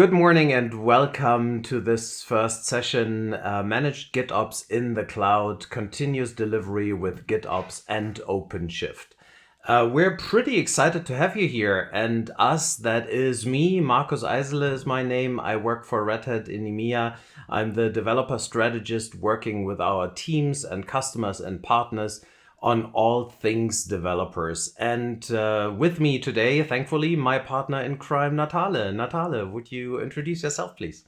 Good morning and welcome to this first session, Managed GitOps in the Cloud, Continuous Delivery with GitOps and OpenShift. We're pretty excited to have you here, and us, that is me. Markus Eisele is my name. I work for Red Hat in EMEA. I'm the developer strategist working with our teams and customers and partners on all things developers. And with me today, thankfully, my partner in crime, Natale. Natale, would you introduce yourself, please?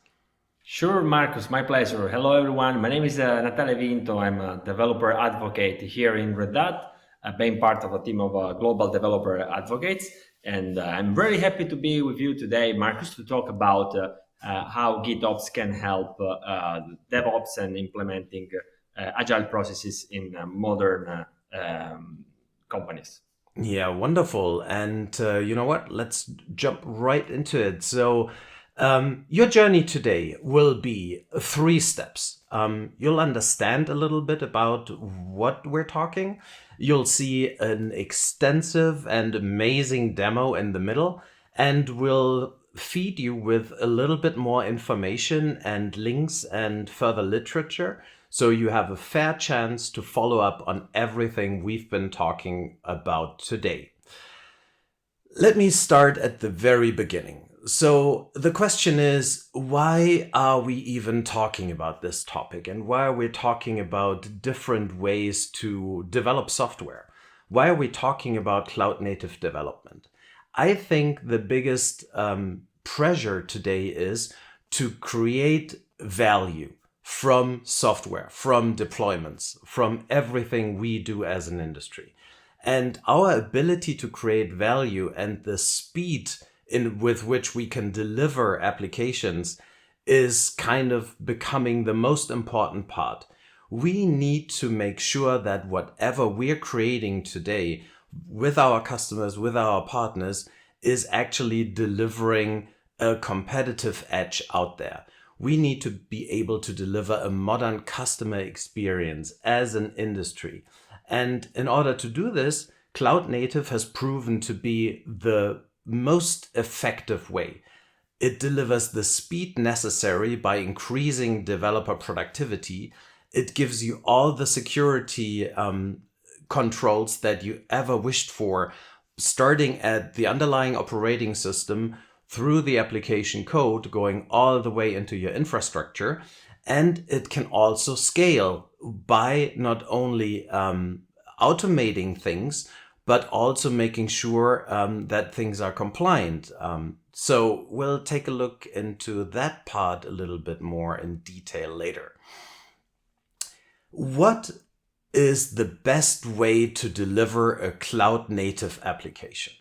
Sure, Marcus, my pleasure. Hello, everyone. My name is Natale Vinto. I'm a developer advocate here in Red Hat, being part of a team of global developer advocates. And I'm very happy to be with you today, Marcus, to talk about how GitOps can help DevOps and implementing agile processes in modern companies. Yeah, wonderful. And you know what? Let's jump right into it. So, your journey today will be three steps. You'll understand a little bit about what we're talking. You'll see an extensive and amazing demo in the middle, and we'll feed you with a little bit more information and links and further literature, so you have a fair chance to follow up on everything we've been talking about today. Let me start at the very beginning. So the question is, why are we even talking about this topic, and why are we talking about different ways to develop software? Why are we talking about cloud native development? I think the biggest pressure today is to create value from software, from deployments, from everything we do as an industry. And our ability to create value and the speed with which we can deliver applications is kind of becoming the most important part. We need to make sure that whatever we're creating today with our customers, with our partners, is actually delivering a competitive edge out there. We need to be able to deliver a modern customer experience as an industry. And in order to do this, cloud native has proven to be the most effective way. It delivers the speed necessary by increasing developer productivity. It gives you all the security controls that you ever wished for, starting at the underlying operating system, through the application code, going all the way into your infrastructure. And it can also scale by not only automating things, but also making sure that things are compliant. So we'll take a look into that part a little bit more in detail later. What is the best way to deliver a cloud native application?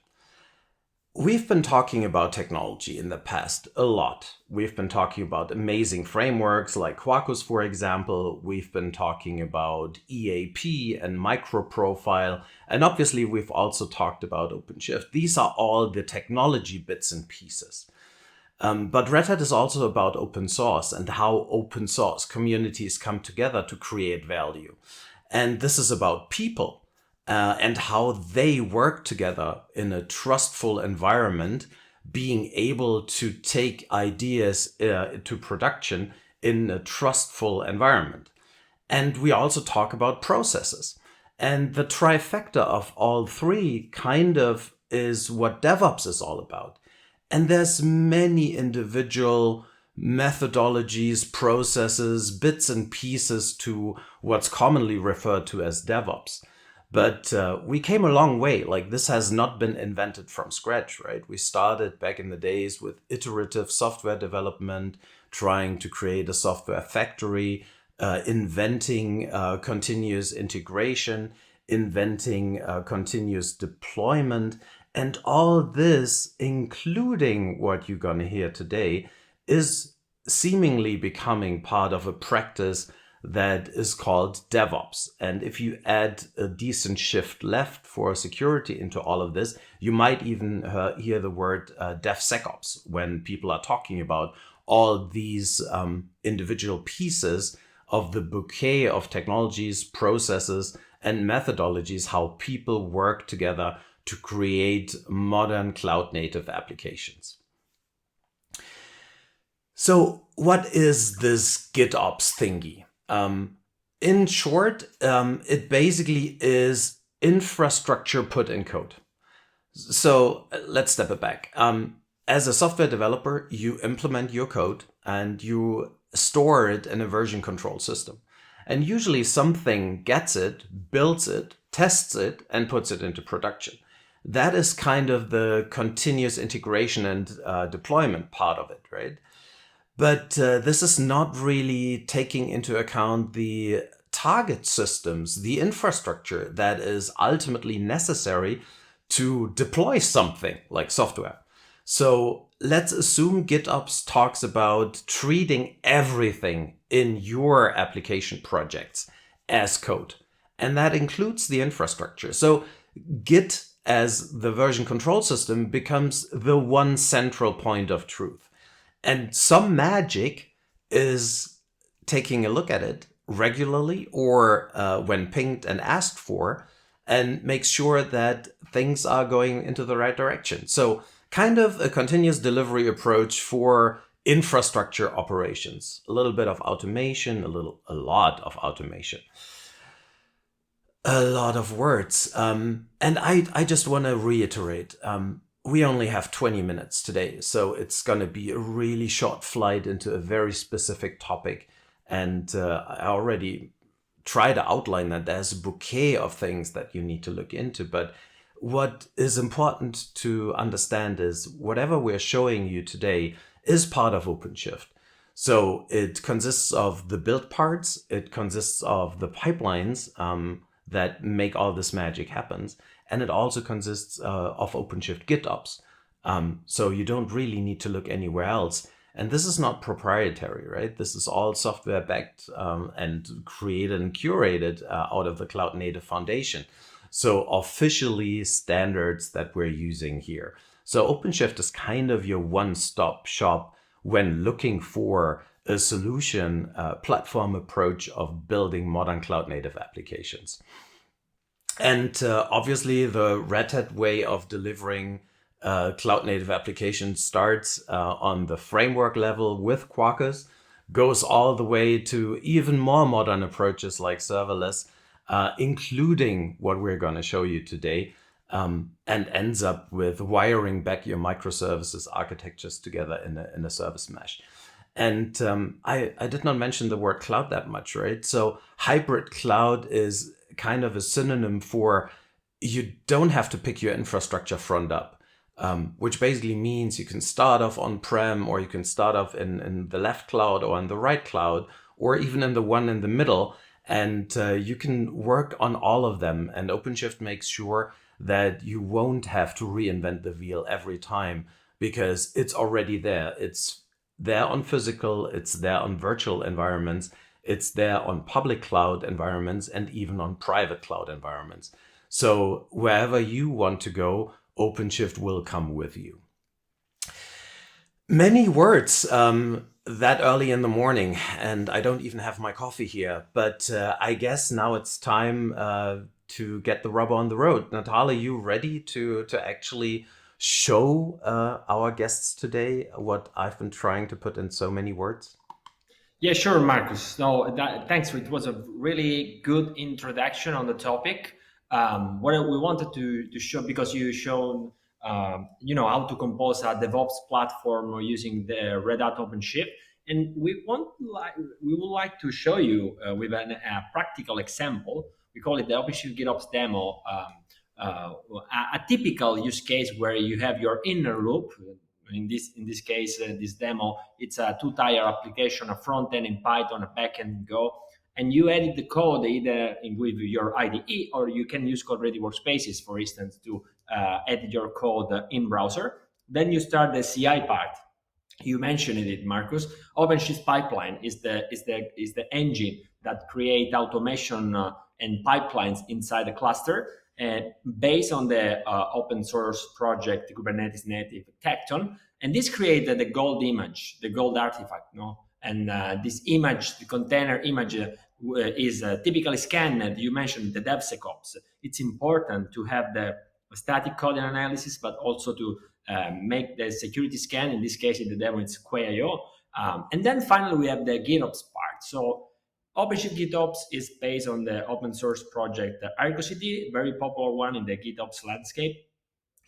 We've been talking about technology in the past a lot. We've been talking about amazing frameworks like Quarkus, for example. We've been talking about EAP and microprofile. And obviously, we've also talked about OpenShift. These are all the technology bits and pieces. But Red Hat is also about open source and how open source communities come together to create value. And this is about people. And how they work together in a trustful environment, being able to take ideas to production in a trustful environment. And we also talk about processes. And the trifecta of all three kind of is what DevOps is all about. And there's many individual methodologies, processes, bits and pieces to what's commonly referred to as DevOps. But we came a long way. Like, this has not been invented from scratch, right? We started back in the days with iterative software development, trying to create a software factory, inventing continuous integration, inventing continuous deployment. And all this, including what you're going to hear today, is seemingly becoming part of a practice that is called DevOps. And if you add a decent shift left for security into all of this, you might even hear the word DevSecOps when people are talking about all these individual pieces of the bouquet of technologies, processes, and methodologies, how people work together to create modern cloud native applications. So, what is this GitOps thingy? In short, it basically is infrastructure put in code. So let's step it back. As a software developer, you implement your code and you store it in a version control system. And usually something gets it, builds it, tests it, and puts it into production. That is kind of the continuous integration and deployment part of it, right? But this is not really taking into account the target systems, the infrastructure that is ultimately necessary to deploy something like software. So let's assume GitOps talks about treating everything in your application projects as code. And that includes the infrastructure. So Git as the version control system becomes the one central point of truth. And some magic is taking a look at it regularly or when pinged and asked for, and make sure that things are going into the right direction. So kind of a continuous delivery approach for infrastructure operations. A little bit of automation, a lot of automation. A lot of words. And I just want to reiterate, we only have 20 minutes today, so it's going to be a really short flight into a very specific topic. And I already try to outline that there's a bouquet of things that you need to look into. But what is important to understand is whatever we're showing you today is part of OpenShift. So it consists of the build parts, it consists of the pipelines that make all this magic happen. And it also consists of OpenShift GitOps. So you don't really need to look anywhere else. And this is not proprietary, right? This is all software backed and created and curated out of the Cloud Native Foundation. So officially standards that we're using here. So OpenShift is kind of your one-stop shop when looking for a solution platform approach of building modern cloud native applications. And obviously the Red Hat way of delivering cloud native applications starts on the framework level with Quarkus, goes all the way to even more modern approaches like serverless, including what we're going to show you today, and ends up with wiring back your microservices architectures together in a service mesh. And I did not mention the word cloud that much, right? So hybrid cloud is kind of a synonym for you don't have to pick your infrastructure front up, which basically means you can start off on-prem, or you can start off in the left cloud or in the right cloud, or even in the one in the middle. And you can work on all of them. And OpenShift makes sure that you won't have to reinvent the wheel every time, because it's already there. It's there on physical, it's there on virtual environments, it's there on public cloud environments, and even on private cloud environments. So wherever you want to go, OpenShift will come with you. Many words that early in the morning, and I don't even have my coffee here, but I guess now it's time to get the rubber on the road. Natalia, you ready to actually show our guests today what I've been trying to put in so many words? Yeah, sure, Marcus. No, thanks. It was a really good introduction on the topic. What we wanted to show, because you shown, how to compose a DevOps platform using the Red Hat OpenShift, and we would like to show you with a practical example. We call it the OpenShift GitOps demo. A typical use case where you have your inner loop. In this case, this demo, it's a two-tier application, a front end in Python, a back end in Go, and you edit the code either with your IDE, or you can use Code-Ready Workspaces, for instance, to edit your code in browser. Then you start the CI part. You mentioned it, Marcus. OpenShift pipeline is the engine that create automation and pipelines inside the cluster. Based on the open source project Kubernetes native Tekton, and this created the gold image, the gold artifact, no? And this image, the container image, is typically scanned. You mentioned the DevSecOps. It's important to have the static code analysis, but also to make the security scan. In this case, in the demo, it's Quay.io. And then finally, we have the GitOps part. So OpenShift GitOps is based on the open source project ArgoCD, very popular one in the GitOps landscape.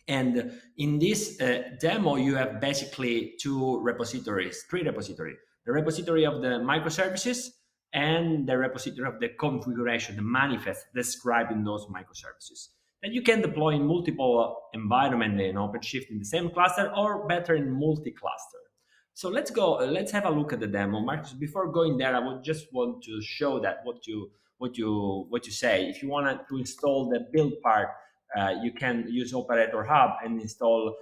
And in this demo, you have basically three repositories: the repository of the microservices and the repository of the configuration, the manifest describing those microservices that you can deploy in multiple environments in OpenShift in the same cluster, or better in multi-cluster. So let's go. Let's have a look at the demo, Marcus. Before going there, I would just want to show that what you say. If you want to install the build part, you can use Operator Hub and install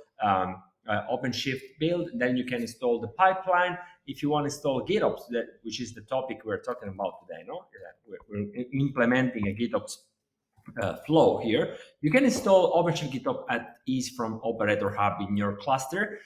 OpenShift build. Then you can install the pipeline. If you want to install GitOps, which is the topic we're talking about today, no, we're implementing a GitOps flow here. You can install OpenShift GitOps at ease from Operator Hub in your cluster,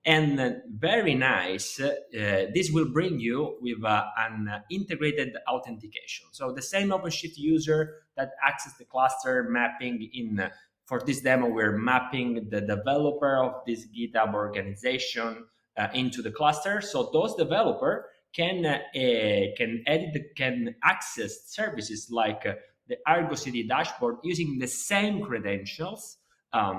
and very nice. This will bring you with an integrated authentication. So the same OpenShift user that access the cluster mapping in. For this demo, we're mapping the developer of this GitHub organization into the cluster. So those developer can access services like the ArgoCD dashboard using the same credentials.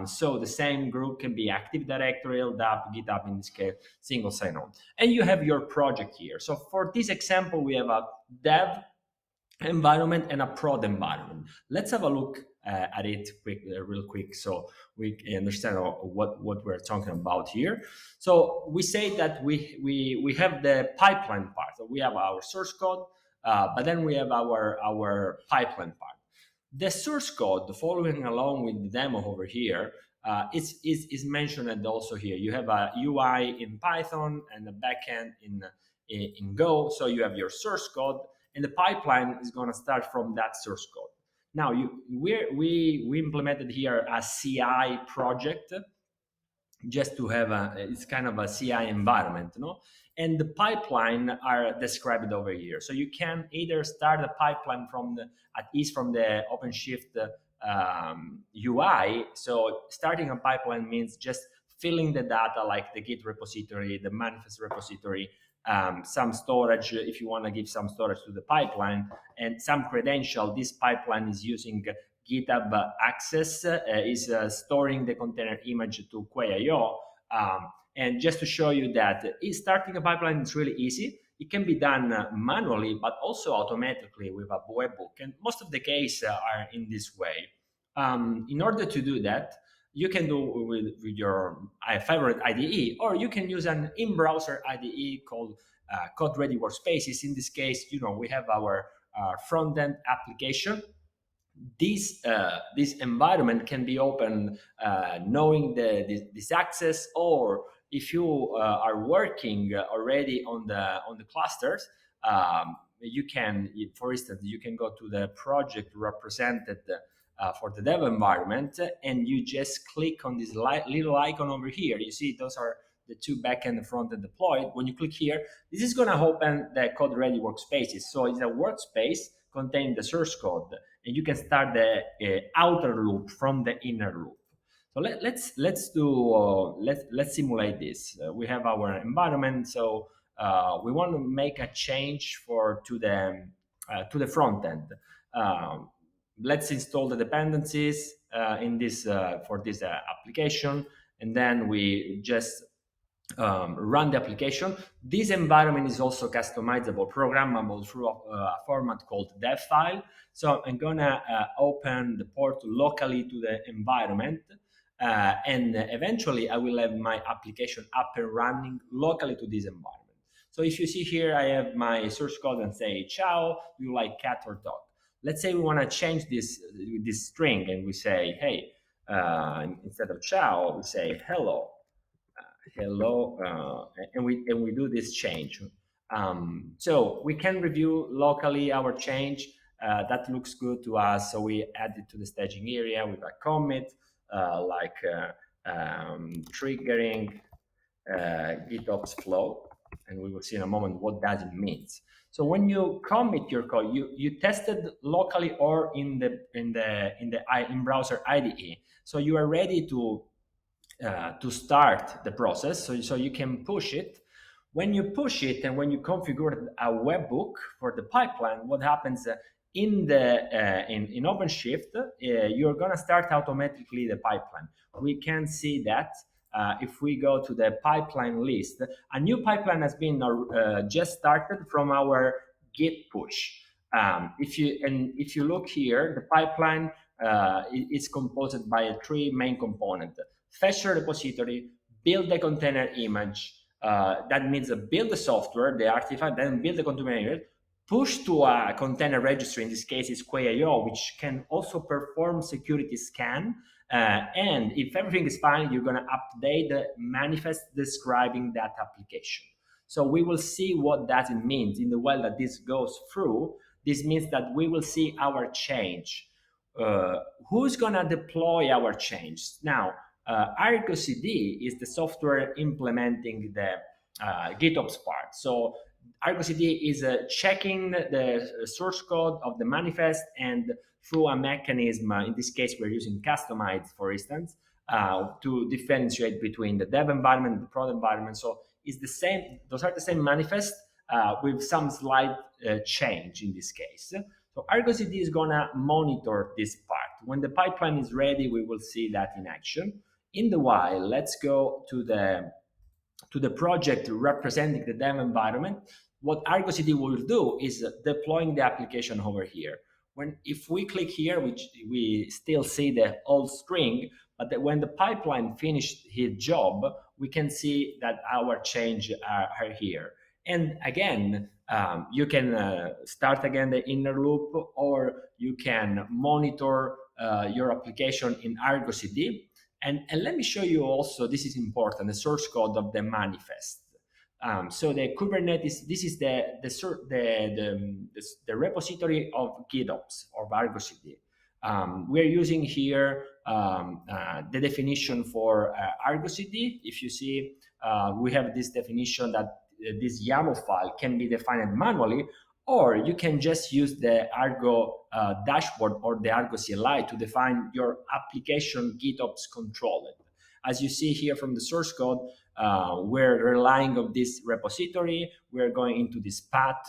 So the same group can be Active Directory, LDAP, GitHub in this case, single sign-on. And you have your project here. So for this example, we have a dev environment and a prod environment. Let's have a look at it real quick, so we understand what we're talking about here. So we say that we have the pipeline part. So we have our source code, but then we have our pipeline part. The source code, following along with the demo over here, is mentioned also here. You have a UI in Python and a backend in Go. So you have your source code, and the pipeline is going to start from that source code. Now, we implemented here a CI project just to have it's kind of a CI environment, no? And the pipeline are described over here. So you can either start the pipeline from the OpenShift UI. So starting a pipeline means just filling the data like the Git repository, the manifest repository, some storage if you want to give some storage to the pipeline, and some credential. This pipeline is using GitHub Access, is storing the container image to Quay.io. And just to show you that starting a pipeline is really easy. It can be done manually, but also automatically with a webhook. And most of the cases are in this way. In order to do that, you can do with your favorite IDE, or you can use an in-browser IDE called Code Ready Workspaces. In this case, we have our front-end application. This environment can be opened knowing this access, or if you are working already on the clusters, you can, for instance, you can go to the project represented for the dev environment, and you just click on this little icon over here. You see those are the two backend and front-end deployed. When you click here, this is going to open the Code Ready Workspaces. So it's a workspace containing the source code, and you can start the outer loop from the inner loop. So let's simulate this. We have our environment, so we want to make a change to the front end. Let's install the dependencies in this for this application, and then we just run the application. This environment is also customizable, programmable through a format called dev file. So I'm gonna open the port locally to the environment, and eventually I will have my application up and running locally to this environment. So if you see here, I have my source code and say, ciao, you like cat or dog. Let's say we want to change this string, and we say, hey, instead of ciao, we say hello, and we do this change. So we can review locally our change. That looks good to us. So we add it to the staging area with a commit, triggering GitOps flow, and we will see in a moment what that means. So when you commit your code, you tested locally or in browser IDE. So you are ready to start the process. So you can push it. When you push it and when you configure a webhook for the pipeline, what happens in OpenShift, you're gonna start automatically the pipeline. We can see that if we go to the pipeline list, a new pipeline has been just started from our Git push. If you look here, the pipeline is composed by three main components: fetch the repository, build the container image. That means build the software, the artifact, then build the container, push to a container registry. In this case, it's Quay.io, which can also perform security scan. And if everything is fine, you're going to update the manifest describing that application. So we will see what that means in the while that this goes through. This means that we will see our change. Who's going to deploy our change? Now, ArgoCD is the software implementing the GitOps part. So ArgoCD is checking the source code of the manifest, and through a mechanism, in this case, we're using customized, for instance, to differentiate between the dev environment and the prod environment. So it's the same; those are the same manifest with some slight change in this case. So ArgoCD is gonna monitor this part. When the pipeline is ready, we will see that in action. In the while, let's go to the project representing the dev environment. What ArgoCD will do is deploying the application over here. If we click here, we still see the old string, but when the pipeline finished his job, we can see that our change are here. And again, you can start again the inner loop, or you can monitor your application in ArgoCD. And let me show you also, this is important, the source code of the manifest. So the Kubernetes, this is the repository of GitOps or ArgoCD. We're using here the definition for ArgoCD. If you see, we have this definition that this YAML file can be defined manually, or you can just use the Argo dashboard or the Argo CLI to define your application GitOps controller. As you see here from the source code, we're relying on this repository. We're going into this path.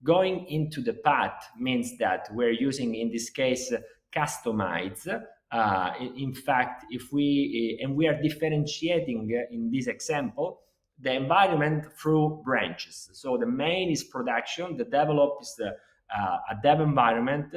Going into the path means that we're using, in this case, customize. In fact, we are differentiating in this example the environment through branches. So the main is production, the develop is a dev environment.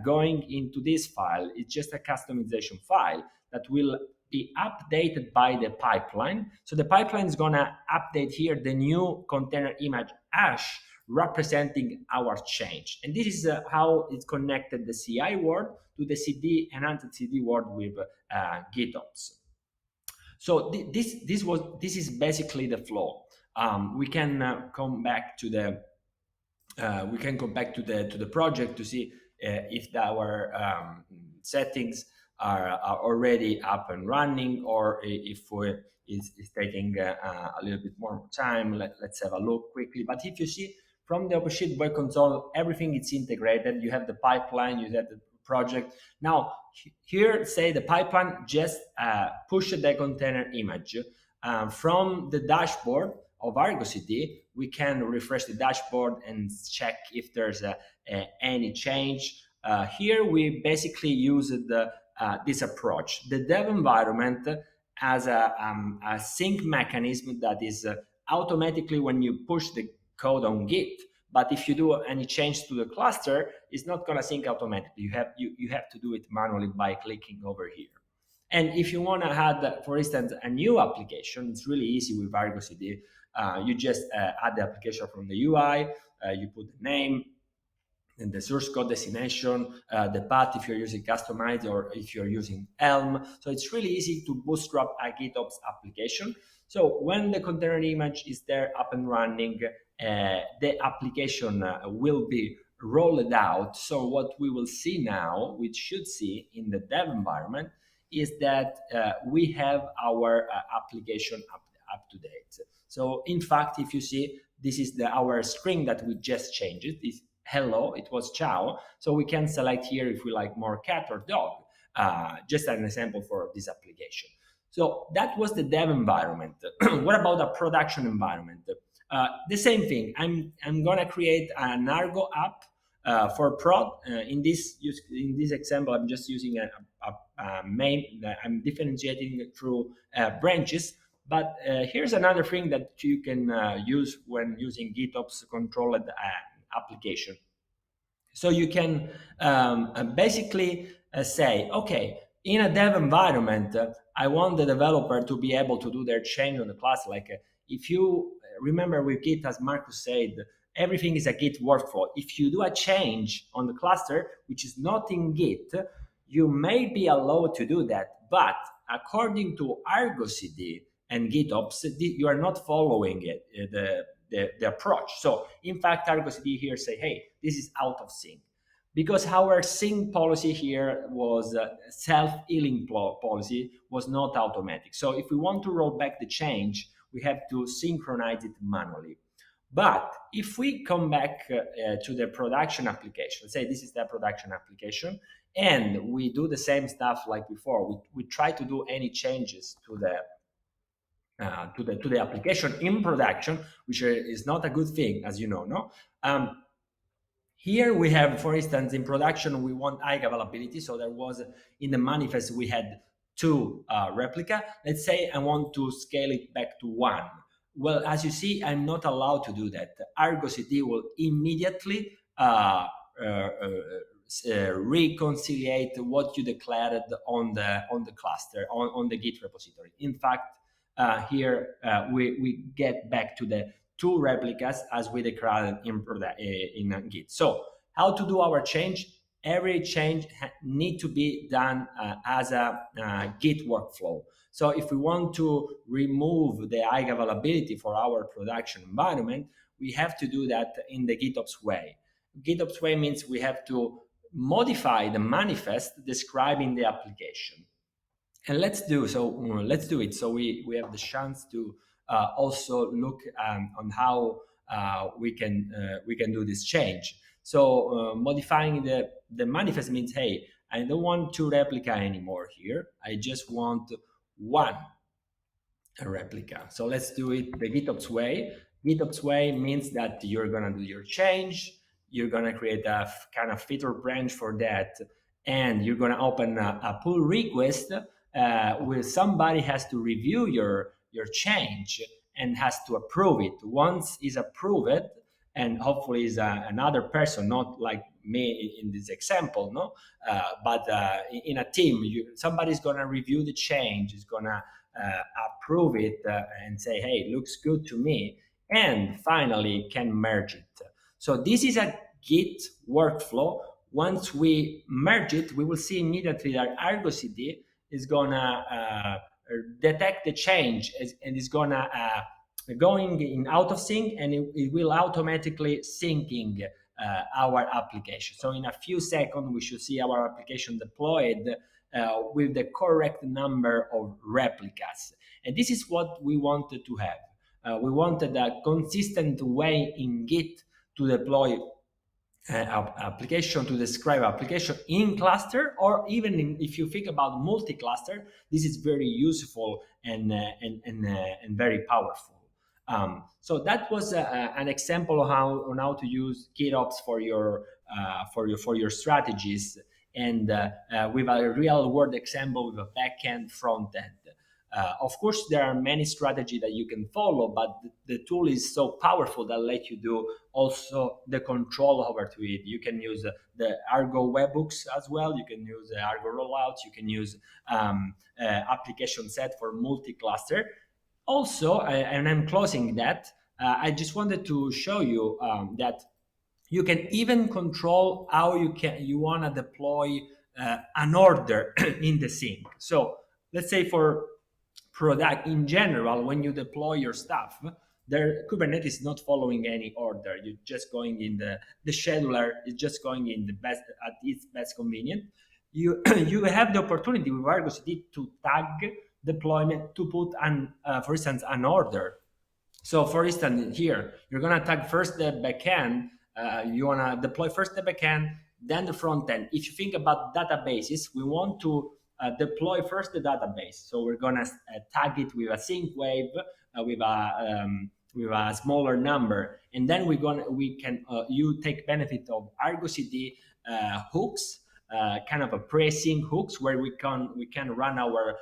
Going into this file, it's just a customization file that will be updated by the pipeline. So the pipeline is gonna update here the new container image hash representing our change. And this is how it's connected the CI word to the CD and anti-CD word with GitOps. So this is basically the flow. We can come back to the the project to see if our settings are already up and running, or if it's taking a little bit more time. Let's have a look quickly. But if you see from the OpenShift web console, everything is integrated. You have the pipeline, you have the project. Now here, say the pipeline just push the container image from the dashboard of ArgoCD. We can refresh the dashboard and check if there's any change. Here we basically use this approach. The dev environment has a sync mechanism that is automatically when you push the code on Git. But if you do any change to the cluster, it's not going to sync automatically. You have to do it manually by clicking over here. And if you want to add, for instance, a new application, it's really easy with ArgoCD. You just add the application from the UI, you put the name, and the source code destination, the path if you're using customized or if you're using Elm. So it's really easy to bootstrap a GitOps application. So when the container image is there up and running, the application will be rolled out. So what we will see now, we should see in the dev environment, is that we have our application up to date. So in fact, if you see, this is our string that we just changed. It's hello, it was ciao. So we can select here if we like more cat or dog, just an example for this application. So that was the dev environment. What about a production environment? The same thing. I'm gonna create an Argo app for prod. In this example, I'm just using a main. I'm differentiating through branches. But here's another thing that you can use when using GitOps controlled application. So you can basically say, okay, in a dev environment, I want the developer to be able to do their change on the class. Like if you remember with Git, as Marcus said, everything is a Git workflow. If you do a change on the cluster, which is not in Git, you may be allowed to do that. But according to ArgoCD and GitOps, you are not following it, the approach. So in fact, ArgoCD here say, hey, this is out of sync. Because our sync policy here was self-healing policy, was not automatic. So if we want to roll back the change, we have to synchronize it manually. But if we come back to the production application, let's say this is the production application, and we do the same stuff like before, we try to do any changes to the application in production, which is not a good thing, as you know, no? Here we have, for instance, in production, we want high availability. So there was, in the manifest, we had 2 replica. Let's say I want to scale it back to 1. Well, as you see, I'm not allowed to do that. ArgoCD will immediately reconciliate what you declared on the cluster, on the Git repository. In fact, here we get back to the 2 replicas as we declared in Git. So how to do our change? Every change need to be done as a Git workflow. So if we want to remove the high availability for our production environment, we have to do that in the GitOps way. GitOps way means we have to modify the manifest describing the application. And let's do it. So we have the chance to also look on how we can do this change. So modifying the manifest means, hey, I don't want 2 replica anymore here. I just want 1 replica. So let's do it the GitOps way. GitOps way means that you're gonna do your change. You're gonna create a kind of feature branch for that, and you're gonna open a pull request where somebody has to review your change and has to approve it. Once is approved, and hopefully is another person, not like me in this example, no, but in a team, somebody's gonna review the change, is gonna approve it and say, hey, looks good to me, and finally can merge it. So this is a Git workflow. Once we merge it, we will see immediately that ArgoCD is gonna detect the change and is gonna going in out of sync, and it will automatically syncing our application. So in a few seconds, we should see our application deployed with the correct number of replicas. And this is what we wanted to have. We wanted a consistent way in Git to deploy application, to describe application in cluster, or even if you think about multi-cluster, this is very useful and very powerful. So that was an example of how to use GitOps for your strategies, and with a real world example with a backend, front end. Of course, there are many strategies that you can follow, but the tool is so powerful that let you do also the control over to it. You can use the Argo webhooks as well. You can use the Argo rollouts. You can use application set for multi-cluster. Also, and I'm closing that, I just wanted to show you that you can even control how you want to deploy an order in the sync. So let's say for product in general, when you deploy your stuff, Kubernetes is not following any order. You're just going in the scheduler is just going in the best at its best convenient. You have the opportunity with ArgoCD to tag deployment, to put for instance an order. So for instance here, you're gonna tag first the backend. You wanna deploy first the backend, then the front end. If you think about databases, we want to deploy first the database. So we're gonna tag it with a sync wave, with a with a smaller number, and then you take benefit of ArgoCD hooks, kind of a pressing hooks where we can run our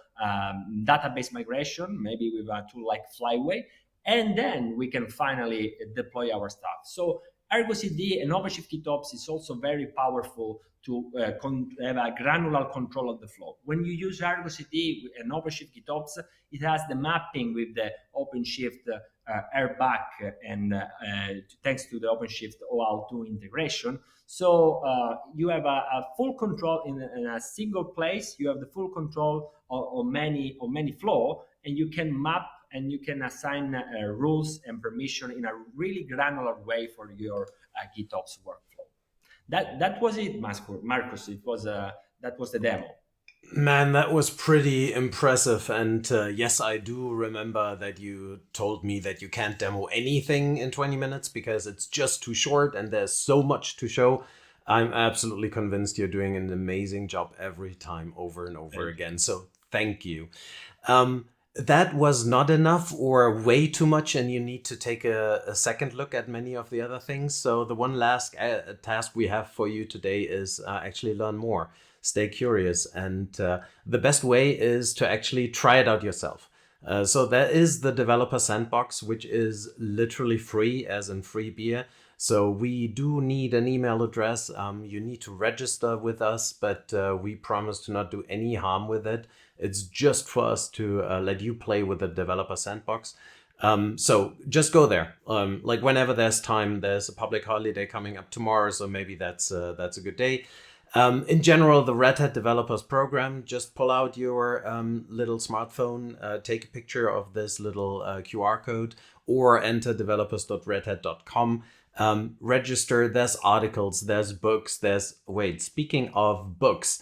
database migration, maybe with a tool like Flyway, and then we can finally deploy our stuff. So ArgoCD and OpenShift GitOps is also very powerful to have a granular control of the flow. When you use ArgoCD and OpenShift GitOps, it has the mapping with the OpenShift Airback, and thanks to the OpenShift OAuth2 integration. So you have a full control in a single place. You have the full control on many flow, and you can map and you can assign rules and permission in a really granular way for your GitOps workflow. That was it, Marcus. It was that was the demo. Man, that was pretty impressive. And yes, I do remember that you told me that you can't demo anything in 20 minutes because it's just too short and there's so much to show. I'm absolutely convinced you're doing an amazing job every time, over and over again. So thank you. That was not enough or way too much, and you need to take a second look at many of the other things. So the one last task we have for you today is actually learn more. Stay curious, and the best way is to actually try it out yourself. So there is the developer sandbox, which is literally free, as in free beer. So we do need an email address. You need to register with us, but we promise to not do any harm with it. It's just for us to let you play with the developer sandbox. So just go there. Like whenever there's time, there's a public holiday coming up tomorrow, so maybe that's a good day. In general, the Red Hat Developers Program, just pull out your little smartphone, take a picture of this little QR code, or enter developers.redhat.com. Register. There's articles, there's books, speaking of books,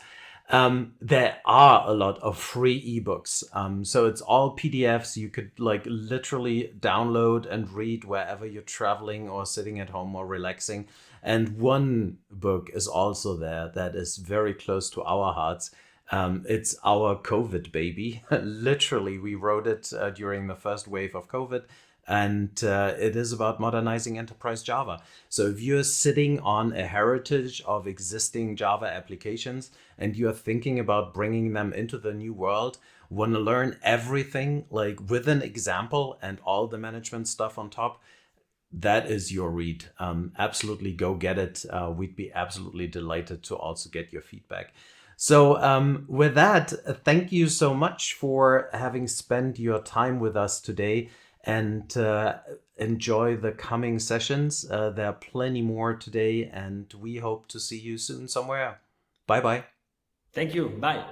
there are a lot of free ebooks. So it's all PDFs you could like literally download and read wherever you're traveling or sitting at home or relaxing. And one book is also there that is very close to our hearts. It's our COVID baby. Literally, we wrote it during the first wave of COVID. And it is about modernizing enterprise Java. So if you're sitting on a heritage of existing Java applications and you're thinking about bringing them into the new world, want to learn everything like with an example and all the management stuff on top, that is your read. Absolutely go get it. We'd be absolutely delighted to also get your feedback. So with that, thank you so much for having spent your time with us today. And enjoy the coming sessions. There are plenty more today, and we hope to see you soon somewhere. Bye-bye. Thank you. Bye.